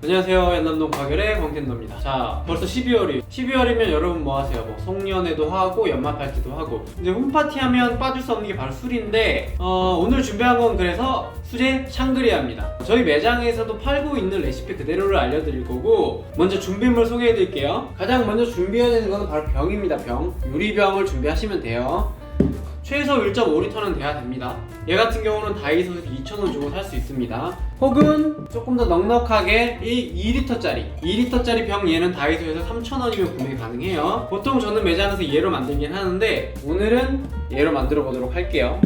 안녕하세요. 연남동 과결의 광텐더입니다. 자, 벌써 12월이면 여러분 뭐 하세요? 뭐 송년회도 하고 연말 파티도 하고. 이제 홈파티 하면 빠질 수 없는 게 바로 술인데 오늘 준비한 건 그래서 수제 샹그리아입니다. 저희 매장에서도 팔고 있는 레시피 그대로를 알려드릴 거고, 먼저 준비물 소개해 드릴게요. 가장 먼저 준비해야 되는 건 바로 병입니다. 병. 유리병을 준비하시면 돼요. 최소 1.5리터는 돼야 됩니다. 얘 같은 경우는 다이소에서 2,000원 주고 살 수 있습니다. 혹은 조금 더 넉넉하게 이 2리터짜리 병, 얘는 다이소에서 3,000원이면 구매 가능해요. 보통 저는 매장에서 얘로 만들긴 하는데 오늘은 얘로 만들어 보도록 할게요.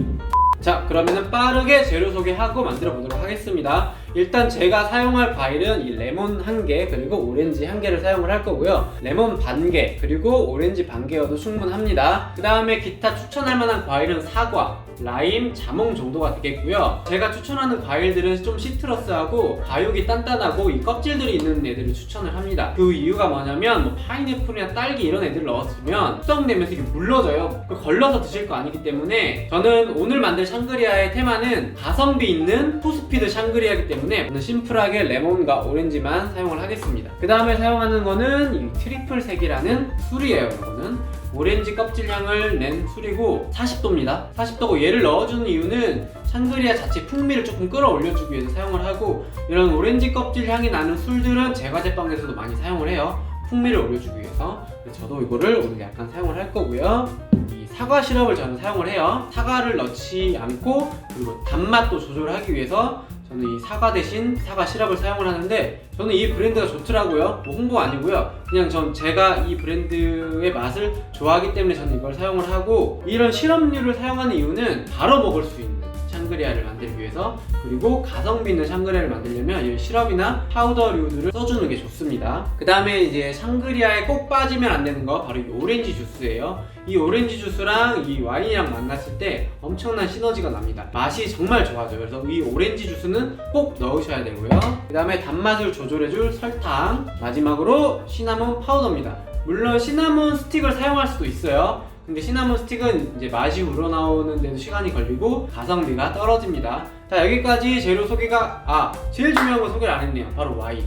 자, 그러면은 빠르게 재료 소개하고 만들어 보도록 하겠습니다. 일단 제가 사용할 과일은 이 레몬 1개 그리고 오렌지 1개를 사용을 할 거고요. 레몬 반 개 그리고 오렌지 반 개여도 충분합니다. 그 다음에 기타 추천할 만한 과일은 사과, 라임, 자몽 정도가 되겠고요. 제가 추천하는 과일들은 좀 시트러스하고 과육이 단단하고 이 껍질들이 있는 애들을 추천을 합니다. 그 이유가 뭐냐면 뭐 파인애플이나 딸기 이런 애들을 넣었으면 숙성되면서 이게 물러져요. 걸러서 드실 거 아니기 때문에 저는 오늘 만들 샹그리아의 테마는 가성비 있는 투스피드 샹그리아이기 때문에 저는 심플하게 레몬과 오렌지만 사용을 하겠습니다. 그 다음에 사용하는 거는 이 트리플 색이라는 술이에요. 이거는 오렌지 껍질 향을 낸 술이고 40도입니다. 40도고 얘를 넣어주는 이유는 샹그리아 자체 풍미를 조금 끌어올려주기 위해서 사용을 하고, 이런 오렌지 껍질 향이 나는 술들은 제과제빵에서도 많이 사용을 해요. 풍미를 올려주기 위해서. 그래서 저도 이거를 오늘 약간 사용을 할 거고요. 이 사과 시럽을 저는 사용을 해요. 사과를 넣지 않고 그리고 단맛도 조절하기 위해서 저는 이 사과 대신 사과 시럽을 사용을 하는데, 저는 이 브랜드가 좋더라고요. 뭐 홍보 아니고요. 그냥 제가 이 브랜드의 맛을 좋아하기 때문에 저는 이걸 사용을 하고, 이런 시럽류를 사용하는 이유는 바로 먹을 수 있는 샹그리아를 만들기 위해서, 그리고 가성비 있는 샹그리아를 만들려면 이 시럽이나 파우더류들을 써주는 게 좋습니다. 그 다음에 이제 샹그리아에 꼭 빠지면 안 되는 거 바로 이 오렌지 주스예요. 이 오렌지 주스랑 이 와인이랑 만났을 때 엄청난 시너지가 납니다. 맛이 정말 좋아져요. 그래서 이 오렌지 주스는 꼭 넣으셔야 되고요. 그 다음에 단맛을 조절해줄 설탕, 마지막으로 시나몬 파우더입니다. 물론 시나몬 스틱을 사용할 수도 있어요. 근데 시나몬 스틱은 이제 맛이 우러나오는 데도 시간이 걸리고 가성비가 떨어집니다. 자, 여기까지 재료 소개가 제일 중요한 거 소개를 안 했네요. 바로 와인.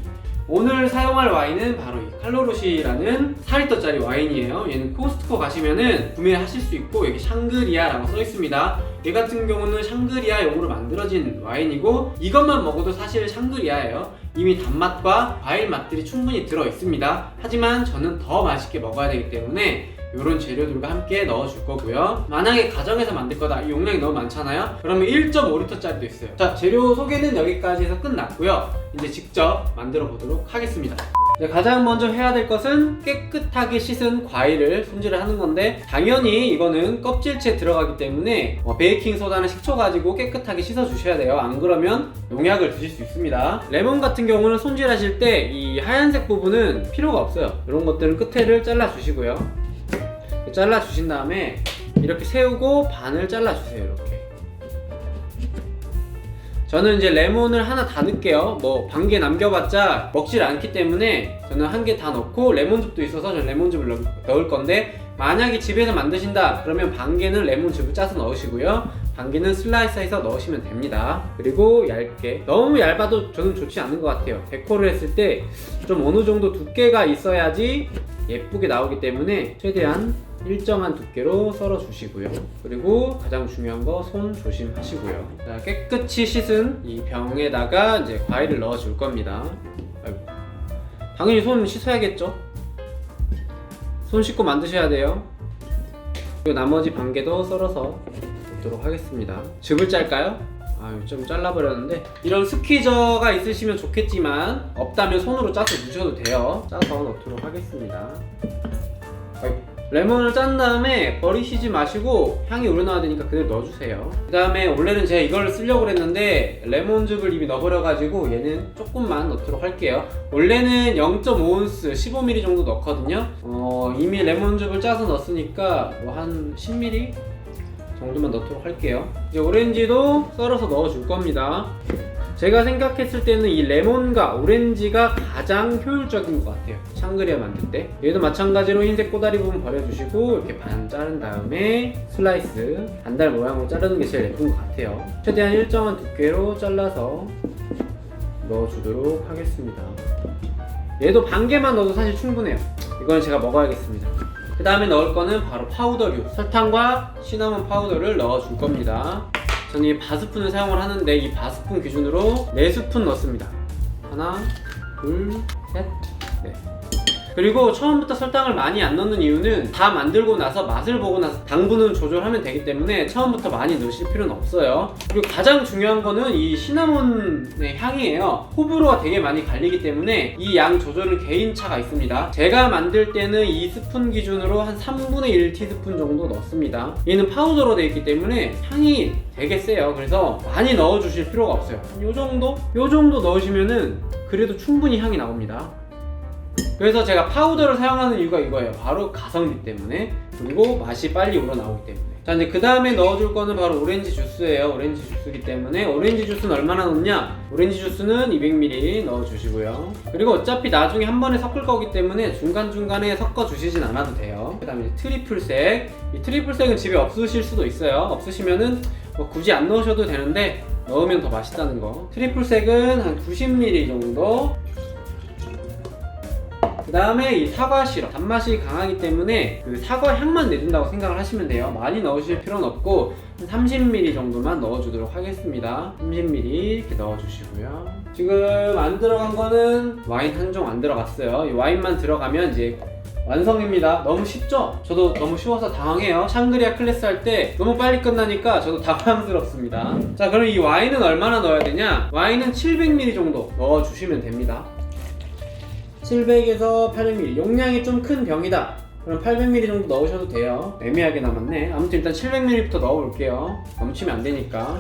오늘 사용할 와인은 바로 이 칼로로시라는 4리터짜리 와인이에요. 얘는 코스트코 가시면은 구매하실 수 있고, 여기 샹그리아라고 써 있습니다. 얘 같은 경우는 샹그리아용으로 만들어진 와인이고, 이것만 먹어도 사실 샹그리아예요. 이미 단맛과 과일 맛들이 충분히 들어 있습니다. 하지만 저는 더 맛있게 먹어야 되기 때문에 이런 재료들과 함께 넣어줄 거고요. 만약에 가정에서 만들 거다, 이 용량이 너무 많잖아요. 그러면 1.5리터짜리도 있어요. 자, 재료 소개는 여기까지 해서 끝났고요. 이제 직접 만들어 보도록 하겠습니다. 가장 먼저 해야 될 것은 깨끗하게 씻은 과일을 손질을 하는 건데, 당연히 이거는 껍질째 들어가기 때문에 베이킹소다나 식초 가지고 깨끗하게 씻어 주셔야 돼요. 안 그러면 농약을 드실 수 있습니다. 레몬 같은 경우는 손질하실 때 이 하얀색 부분은 필요가 없어요. 이런 것들은 끝에를 잘라 주시고요. 잘라 주신 다음에 이렇게 세우고 반을 잘라 주세요. 이렇게. 저는 이제 레몬을 하나 다 넣을게요. 뭐 반 개 남겨봤자 먹질 않기 때문에 저는 한 개 다 넣고, 레몬즙도 있어서 저는 레몬즙을 넣을 건데, 만약에 집에서 만드신다 그러면 반 개는 레몬즙을 짜서 넣으시고요, 반 개는 슬라이스해서 넣으시면 됩니다. 그리고 얇게, 너무 얇아도 저는 좋지 않은 것 같아요. 데코를 했을 때 좀 어느 정도 두께가 있어야지 예쁘게 나오기 때문에 최대한 일정한 두께로 썰어 주시고요. 그리고 가장 중요한 거 손 조심하시고요. 자, 깨끗이 씻은 이 병에다가 이제 과일을 넣어 줄 겁니다. 아이고. 당연히 손 씻어야겠죠? 손 씻고 만드셔야 돼요. 그리고 나머지 반 개도 썰어서 넣도록 하겠습니다. 즙을 짤까요? 좀 잘라버렸는데, 이런 스퀴저가 있으시면 좋겠지만 없다면 손으로 짜서 넣으셔도 돼요. 짜서 넣도록 하겠습니다. 레몬을 짠 다음에 버리시지 마시고 향이 우러나와야 되니까 그대로 넣어주세요. 그 다음에 원래는 제가 이걸 쓰려고 그랬는데 레몬즙을 이미 넣어버려가지고 얘는 조금만 넣도록 할게요. 원래는 0.5온스 15ml 정도 넣거든요. 이미 레몬즙을 짜서 넣었으니까 뭐 한 10ml 정도만 넣도록 할게요. 이제 오렌지도 썰어서 넣어줄 겁니다. 제가 생각했을 때는 이 레몬과 오렌지가 가장 효율적인 것 같아요. 샹그리아 만들 때. 얘도 마찬가지로 흰색 꼬다리 부분 버려주시고 이렇게 반 자른 다음에 슬라이스 반달 모양으로 자르는 게 제일 예쁜 것 같아요. 최대한 일정한 두께로 잘라서 넣어주도록 하겠습니다. 얘도 반 개만 넣어도 사실 충분해요. 이건 제가 먹어야겠습니다. 그 다음에 넣을 거는 바로 파우더류, 설탕과 시나몬 파우더를 넣어줄 겁니다. 저는 이 바스푼을 사용을 하는데 이 바스푼 기준으로 4스푼 넣습니다. 하나, 둘, 셋, 넷. 그리고 처음부터 설탕을 많이 안 넣는 이유는 다 만들고 나서 맛을 보고 나서 당분은 조절하면 되기 때문에 처음부터 많이 넣으실 필요는 없어요. 그리고 가장 중요한 거는 이 시나몬의 향이에요. 호불호가 되게 많이 갈리기 때문에 이 양 조절은 개인차가 있습니다. 제가 만들 때는 2스푼 기준으로 한 3분의 1 티스푼 정도 넣습니다. 얘는 파우더로 되어 있기 때문에 향이 되게 세요. 그래서 많이 넣어주실 필요가 없어요. 요 정도 넣으시면은 그래도 충분히 향이 나옵니다. 그래서 제가 파우더를 사용하는 이유가 이거예요. 바로 가성비 때문에, 그리고 맛이 빨리 우러나오기 때문에. 자, 이제 그 다음에 넣어줄 거는 바로 오렌지 주스예요. 오렌지 주스이기 때문에 오렌지 주스는 얼마나 넣냐? 오렌지 주스는 200ml 넣어주시고요. 그리고 어차피 나중에 한 번에 섞을 거기 때문에 중간중간에 섞어주시진 않아도 돼요. 그 다음에 트리플색. 이 트리플색은 집에 없으실 수도 있어요. 없으시면은 뭐 굳이 안 넣으셔도 되는데 넣으면 더 맛있다는 거. 트리플색은 한 90ml 정도. 그 다음에 이 사과 시럽, 단맛이 강하기 때문에 그 사과 향만 내준다고 생각을 하시면 돼요. 많이 넣으실 필요는 없고 한 30ml 정도만 넣어주도록 하겠습니다. 30ml 이렇게 넣어주시고요. 지금 안 들어간 거는 와인 한 종 안 들어갔어요. 이 와인만 들어가면 이제 완성입니다. 너무 쉽죠? 저도 너무 쉬워서 당황해요. 샹그리아 클래스 할 때 너무 빨리 끝나니까 저도 당황스럽습니다. 자, 그럼 이 와인은 얼마나 넣어야 되냐? 와인은 700ml 정도 넣어주시면 됩니다. 700에서 800ml, 용량이 좀 큰 병이다 그럼 800ml 정도 넣으셔도 돼요. 애매하게 남았네. 아무튼 일단 700ml부터 넣어볼게요. 넘치면 안 되니까.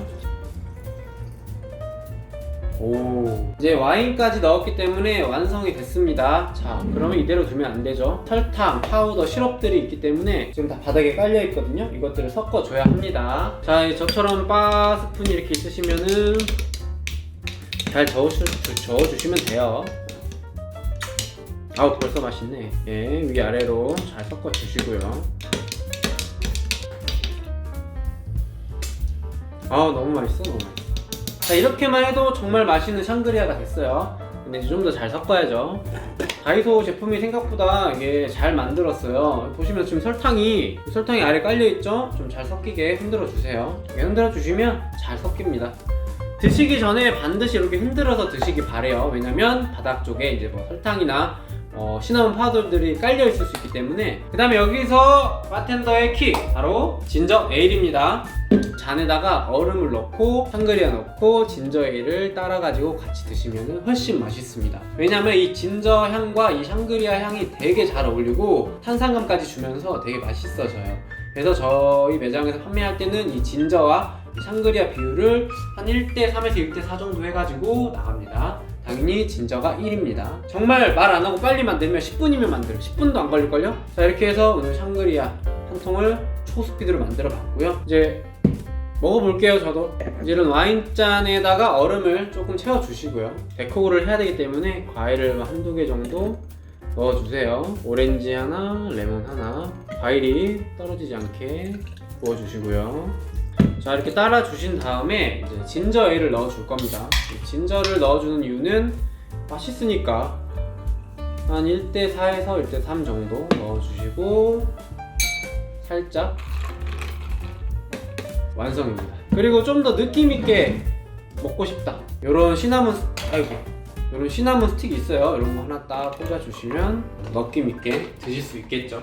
오, 이제 와인까지 넣었기 때문에 완성이 됐습니다. 자, 그러면 이대로 두면 안 되죠. 설탕, 파우더, 시럽들이 있기 때문에 지금 다 바닥에 깔려 있거든요. 이것들을 섞어줘야 합니다. 자, 저처럼 바 스푼이 이렇게 있으시면은 잘 저어주시면 돼요. 아우, 벌써 맛있네. 예, 위아래로 잘 섞어 주시고요. 아우, 너무 맛있어, 너무 맛있어. 자, 이렇게만 해도 정말 맛있는 샹그리아가 됐어요. 근데 이제 좀 더 잘 섞어야죠. 다이소 제품이 생각보다 이게 잘 만들었어요. 보시면 지금 설탕이 아래 깔려있죠? 좀 잘 섞이게 흔들어 주세요. 이렇게 흔들어 주시면 잘 섞입니다. 드시기 전에 반드시 이렇게 흔들어서 드시기 바래요. 왜냐면 바닥 쪽에 이제 뭐 설탕이나 시나몬 파우더들이 깔려 있을 수 있기 때문에. 그 다음에 여기서 바텐더의 킥, 바로 진저 에일입니다. 잔에다가 얼음을 넣고 샹그리아 넣고 진저 에일을 따라 가지고 같이 드시면 훨씬 맛있습니다. 왜냐면 이 진저 향과 이 샹그리아 향이 되게 잘 어울리고 탄산감까지 주면서 되게 맛있어져요. 그래서 저희 매장에서 판매할 때는 이 진저와 이 샹그리아 비율을 한 1대3에서 1대4 정도 해가지고 나갑니다. 당연히 진저가 1입니다. 정말 말 안하고 빨리 만들면 10분이면 만들어요. 10분도 안 걸릴걸요? 자, 이렇게 해서 오늘 샹그리아 한 통을 초스피드로 만들어 봤고요. 이제 먹어볼게요. 저도 이제 이런 와인잔에다가 얼음을 조금 채워주시고요. 데코를 해야 되기 때문에 과일을 한두 개 정도 넣어주세요. 오렌지 하나, 레몬 하나, 과일이 떨어지지 않게 부어주시고요. 자, 이렇게 따라 주신 다음에 이제 진저 에일을 넣어 줄 겁니다. 진저를 넣어주는 이유는 맛있으니까 한 1대4에서 1대3 정도 넣어주시고 살짝 완성입니다. 그리고 좀 더 느낌있게 먹고 싶다, 요런 시나몬 스틱이 있어요. 이런 거 하나 딱 꽂아주시면 느낌있게 드실 수 있겠죠.